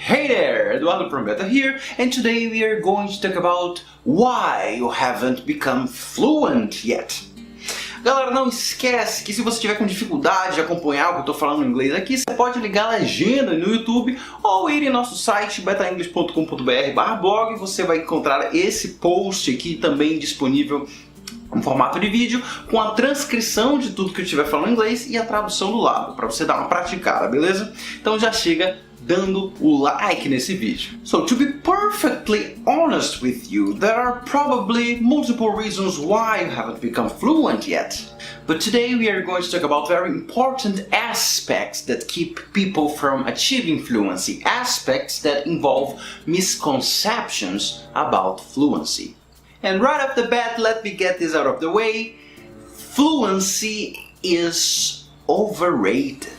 Hey there, Eduardo Prombeta here, and today we are going to talk about why you haven't become fluent yet. Galera, não esquece que se você tiver com dificuldade de acompanhar o que eu estou falando em inglês aqui, você pode ligar a legenda no YouTube ou ir em nosso site betaenglish.com.br/blog. Você vai encontrar esse post aqui também disponível em formato de vídeo, com a transcrição de tudo que eu estiver falando em inglês e a tradução do lado, para você dar uma praticada, beleza? Então já chega dando o like nesse vídeo. So, to be perfectly honest with you, there are probably multiple reasons why you haven't become fluent yet. But today we are going to talk about very important aspects that keep people from achieving fluency, aspects that involve misconceptions about fluency. And right off the bat, let me get this out of the way. Fluency is overrated.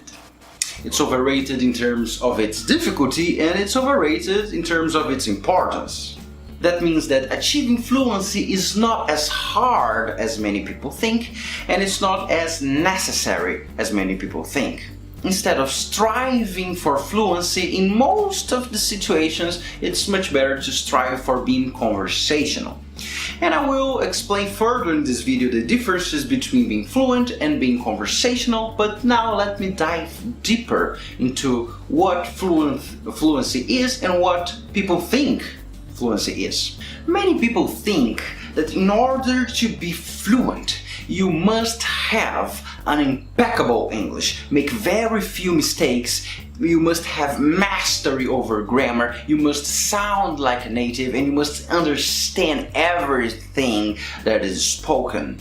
It's overrated in terms of its difficulty, and it's overrated in terms of its importance. That means that achieving fluency is not as hard as many people think, and it's not as necessary as many people think. Instead of striving for fluency in most of the situations, it's much better to strive for being conversational. And I will explain further in this video the differences between being fluent and being conversational, but now let me dive deeper into what fluency is and what people think fluency is. Many people think that in order to be fluent, you must have an impeccable English, make very few mistakes, you must have mastery over grammar, you must sound like a native, and you must understand everything that is spoken.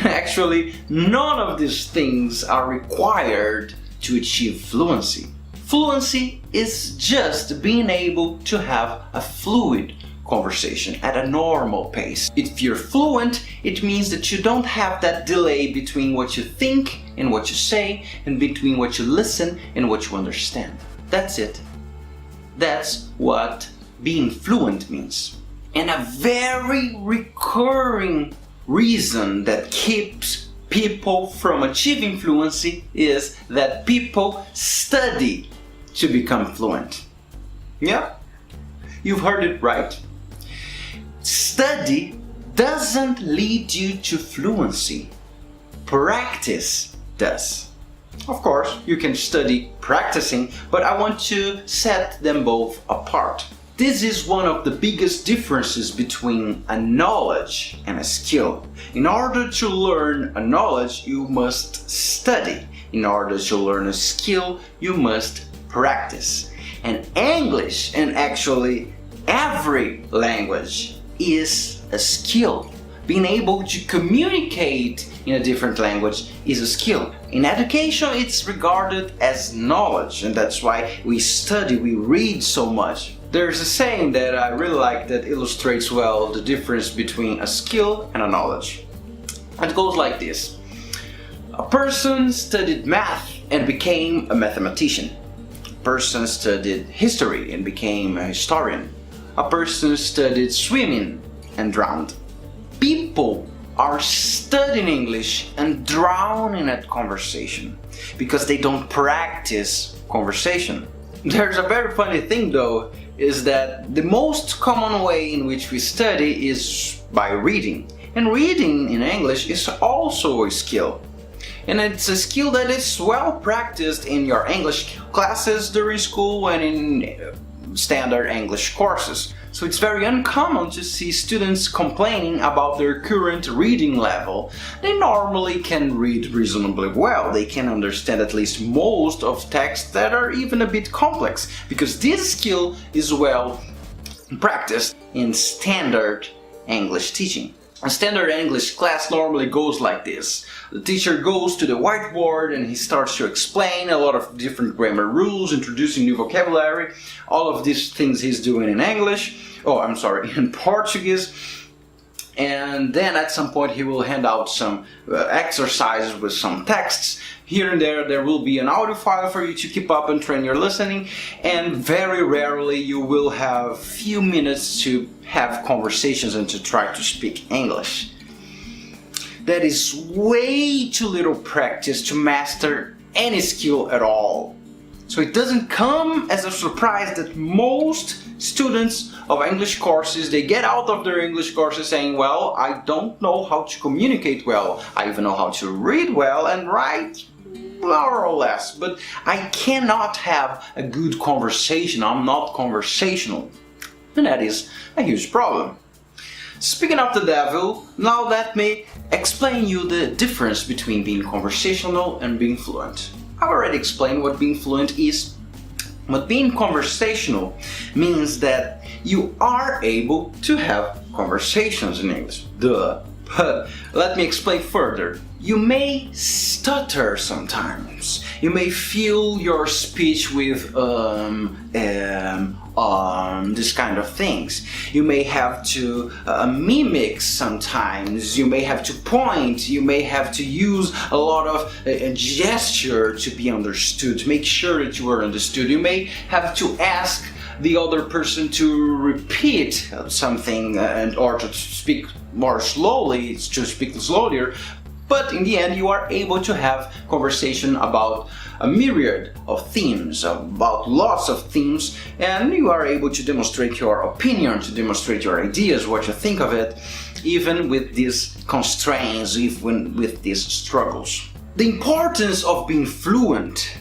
Actually, none of these things are required to achieve fluency. Fluency is just being able to have a fluid conversation at a normal pace. If you're fluent, it means that you don't have that delay between what you think and what you say, and between what you listen and what you understand. That's it. That's what being fluent means. And a very recurring reason that keeps people from achieving fluency is that people study to become fluent. Yeah, you've heard it right. Study doesn't lead you to fluency. Practice does. Of course, you can study practicing, but I want to set them both apart. This is one of the biggest differences between a knowledge and a skill. In order to learn a knowledge, you must study. In order to learn a skill, you must practice. And English, and actually every language, is a skill. Being able to communicate in a different language is a skill. In education, it's regarded as knowledge, and that's why we study, we read so much. There's a saying that I really like that illustrates well the difference between a skill and a knowledge. It goes like this. A person studied math and became a mathematician. A person studied history and became a historian. A person studied swimming and drowned. People are studying English and drowning at conversation because they don't practice conversation. There's a very funny thing though, is that the most common way in which we study is by reading. And reading in English is also a skill. And it's a skill that is well practiced in your English classes during school and in standard English courses. So it's very uncommon to see students complaining about their current reading level. They normally can read reasonably well. They can understand at least most of texts that are even a bit complex, because this skill is well practiced in standard English teaching. A standard English class normally goes like this. The teacher goes to the whiteboard and he starts to explain a lot of different grammar rules, introducing new vocabulary. All of these things he's doing in in Portuguese. And then at some point he will hand out some exercises with some texts. Here and there will be an audio file for you to keep up and train your listening, and very rarely you will have few minutes to have conversations and to try to speak English. That is way too little practice to master any skill at all. So it doesn't come as a surprise that most students of English courses, they get out of their English courses saying, well, I don't know how to communicate well, I even know how to read well and write more or less, but I cannot have a good conversation, I'm not conversational. And that is a huge problem. Speaking of the devil, now let me explain you the difference between being conversational and being fluent. I've already explained what being fluent is, but being conversational means that you are able to have conversations in English. Duh. But let me explain further. You may stutter sometimes. You may fill your speech with this kind of things. You may have to mimic sometimes. You may have to point. You may have to use a lot of gesture to be understood, to make sure that you are understood. You may have to ask the other person to repeat something or to speak more slowly, to speak slower. But in the end, you are able to have conversation about a myriad of themes, about lots of themes, and you are able to demonstrate your opinion, to demonstrate your ideas, what you think of it, even with these constraints, even with these struggles. The importance of being fluent,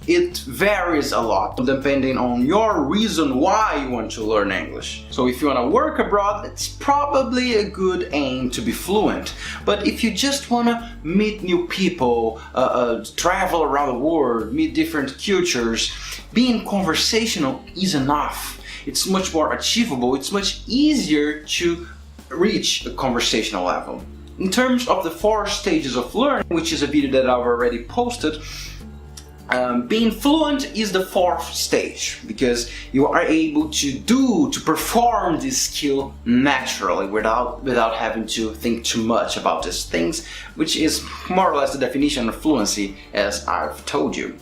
it varies a lot depending on your reason why you want to learn English. So if you want to work abroad, it's probably a good aim to be fluent. But if you just want to meet new people, travel around the world, meet different cultures, being conversational is enough. It's much more achievable, it's much easier to reach a conversational level. In terms of the 4 stages of learning, which is a video that I've already posted, being fluent is the 4th stage, because you are able to perform this skill naturally without having to think too much about these things, which is more or less the definition of fluency, as I've told you.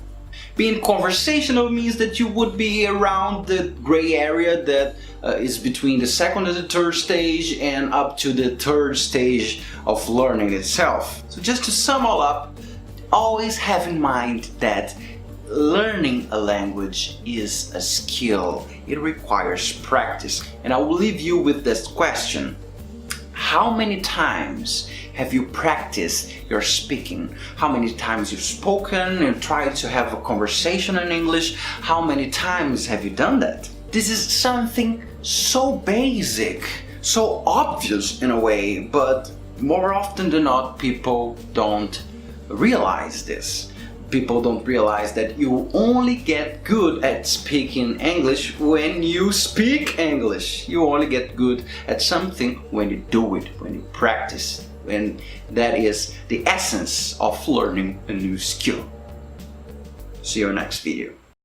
Being conversational means that you would be around the gray area that is between the 2nd and the 3rd stage and up to the 3rd stage of learning itself. So just to sum all up, always have in mind that learning a language is a skill. It requires practice. And I will leave you with this question. How many times have you practiced your speaking? How many times you've spoken and tried to have a conversation in English? How many times have you done that? This is something so basic, so obvious in a way, but more often than not, people don't realize this. People don't realize that you only get good at speaking English when you speak English. You only get good at something when you do it, when you practice. And that is the essence of learning a new skill. See you in the next video.